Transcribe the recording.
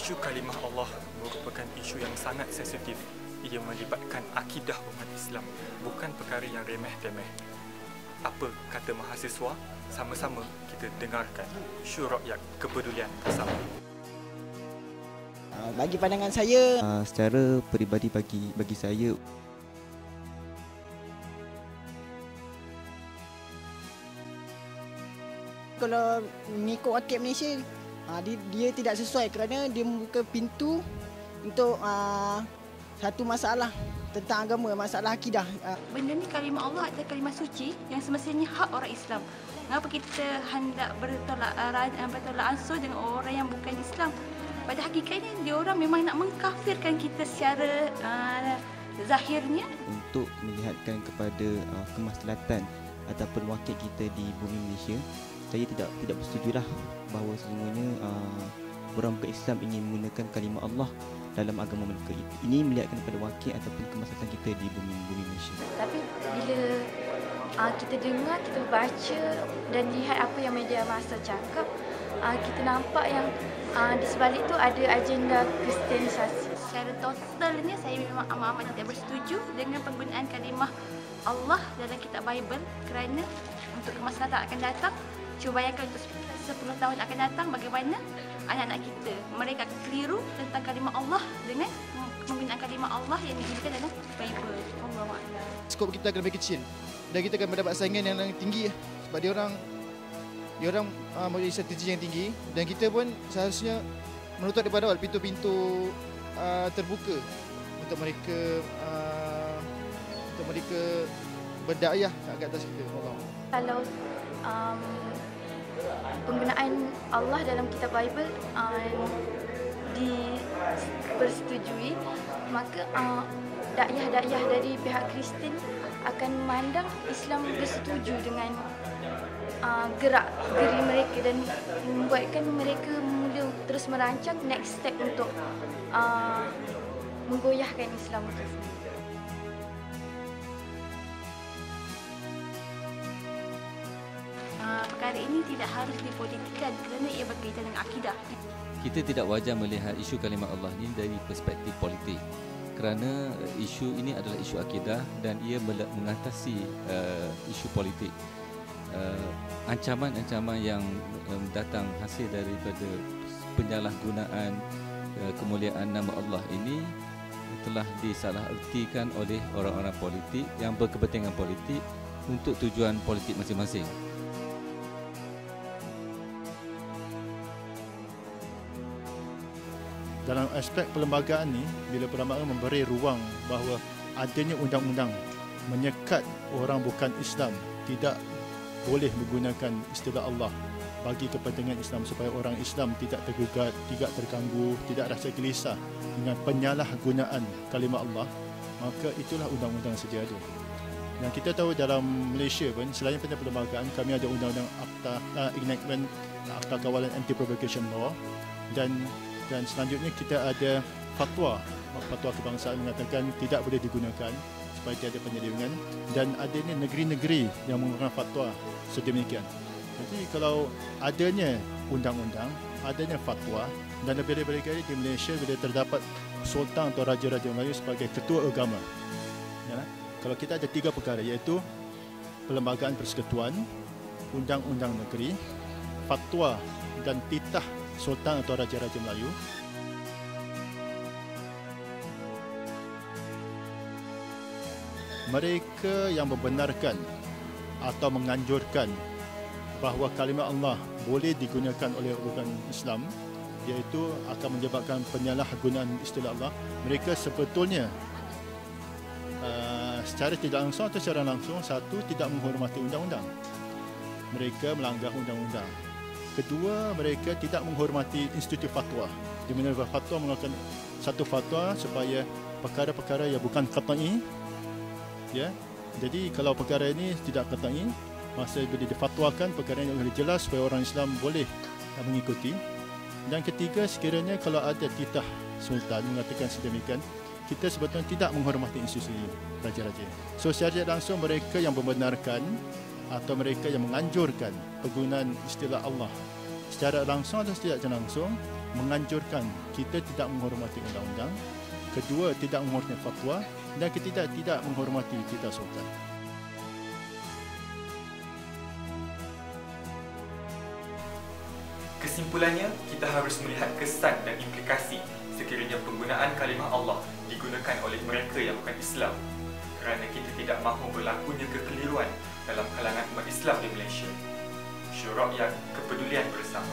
Isu kalimah Allah merupakan isu yang sangat sensitif. Ia melibatkan akidah umat Islam, bukan perkara yang remeh-temeh. Apa kata mahasiswa? Sama-sama kita dengarkan Syura Rakyat Kepedulian Bersama. Bagi pandangan saya, secara peribadi bagi saya, kalau mengikut wakil Malaysia, dia tidak sesuai kerana dia membuka pintu untuk satu masalah tentang agama, masalah akidah. Benda ni kalimah Allah adalah kalimah suci yang semestinya hak orang Islam. Mengapa kita hendak bertolak ansur dengan orang yang bukan Islam? Pada hakikatnya dia orang memang nak mengkafirkan kita secara zahirnya. Untuk melihatkan kepada kemaslahatan ataupun wakil kita di bumi Malaysia, saya tidak bersetujulah bahawa sesungguhnya orang bukan Islam ingin menggunakan kalimah Allah dalam agama mereka. Ini melihatkan kepada wakil ataupun kemaslahatan kita di bumi Malaysia. Tapi bila kita dengar, kita baca dan lihat apa yang media massa cakap, kita nampak yang di sebalik itu ada agenda Kristianisasi. Secara totalnya saya memang amat tidak bersetuju dengan penggunaan kalimah Allah dalam kitab Bible kerana untuk kemaslahatan akan datang. Cuba bayangkan untuk 10 tahun akan datang bagaimana anak-anak kita. Mereka akan keliru tentang kalimah Allah dengan penggunaan kalimah Allah yang digunakan dalam Bible. Allahuakbar. Skop kita akan lebih kecil dan kita akan mendapat saingan yang tinggi sebab dia orang mempunyai strategi yang tinggi dan kita pun seharusnya menutup daripada awal pintu-pintu terbuka untuk mereka berdakwah kat atas kita. Kalau penggunaan Allah dalam kitab Bible dipersetujui, maka dakwah dari pihak Kristian akan memandang Islam bersetuju dengan gerak-geri mereka dan membuatkan mereka mula terus merancang next step untuk menggoyahkan Islam itu sendiri. Perkara ini tidak harus dipolitikkan kerana ia berkaitan dengan akidah. Kita tidak wajar melihat isu kalimah Allah ini dari perspektif politik kerana isu ini adalah isu akidah dan ia mengatasi isu politik. Ancaman-ancaman yang datang hasil daripada penyalahgunaan kemuliaan nama Allah ini telah disalahertikan oleh orang-orang politik yang berkepentingan politik untuk tujuan politik masing-masing. Dalam aspek perlembagaan ni, bila perlembagaan memberi ruang bahawa adanya undang-undang menyekat orang bukan Islam tidak boleh menggunakan istilah Allah bagi kepentingan Islam supaya orang Islam tidak tergugat, tidak terganggu, tidak rasa gelisah dengan penyalahgunaan kalimah Allah, maka itulah undang-undang sedia ada. Dan kita tahu dalam Malaysia pun selain pada perlembagaan, kami ada undang-undang Enactment Akta Kawalan Anti-Propagation Law dan selanjutnya kita ada fatwa kebangsaan mengatakan tidak boleh digunakan supaya tiada penyelewengan dan adanya negeri-negeri yang menggunakan fatwa sedemikian. Jadi kalau adanya undang-undang, adanya fatwa dan lebih-lebih lagi di Malaysia bila terdapat sultan atau raja-raja Melayu sebagai ketua agama. Ya, kalau kita ada 3 perkara iaitu perlembagaan persekutuan, undang-undang negeri, fatwa dan titah sultan atau raja-raja Melayu. Mereka yang membenarkan atau menganjurkan bahawa kalimah Allah boleh digunakan oleh orang Islam, iaitu akan menyebabkan penyalahgunaan istilah Allah, mereka sebetulnya secara tidak langsung atau secara langsung, satu, tidak menghormati undang-undang. Mereka melanggar undang-undang. Kedua, mereka tidak menghormati institut fatwa. Di mana fatwa mengeluarkan satu fatwa supaya perkara-perkara yang bukan qat'i, ya. Jadi kalau perkara ini tidak qat'i, masa bila difatwakan perkara yang jelas supaya orang Islam boleh mengikuti. Dan ketiga, sekiranya kalau ada titah sultan mengatakan sedemikian, kita sebetulnya tidak menghormati institusi raja-raja. So secara langsung mereka yang membenarkan atau mereka yang menganjurkan penggunaan istilah Allah secara langsung atau tidak langsung, menganjurkan kita tidak menghormati undang-undang, kedua tidak menghormati fatwa, dan ketiga tidak menghormati titah sultan. Kesimpulannya, kita harus melihat kesan dan implikasi sekiranya penggunaan kalimah Allah digunakan oleh mereka yang bukan Islam, kerana kita tidak mahu berlakunya kekeliruan dalam kalangan umat Islam di Malaysia. Syurah yang kepedulian bersama.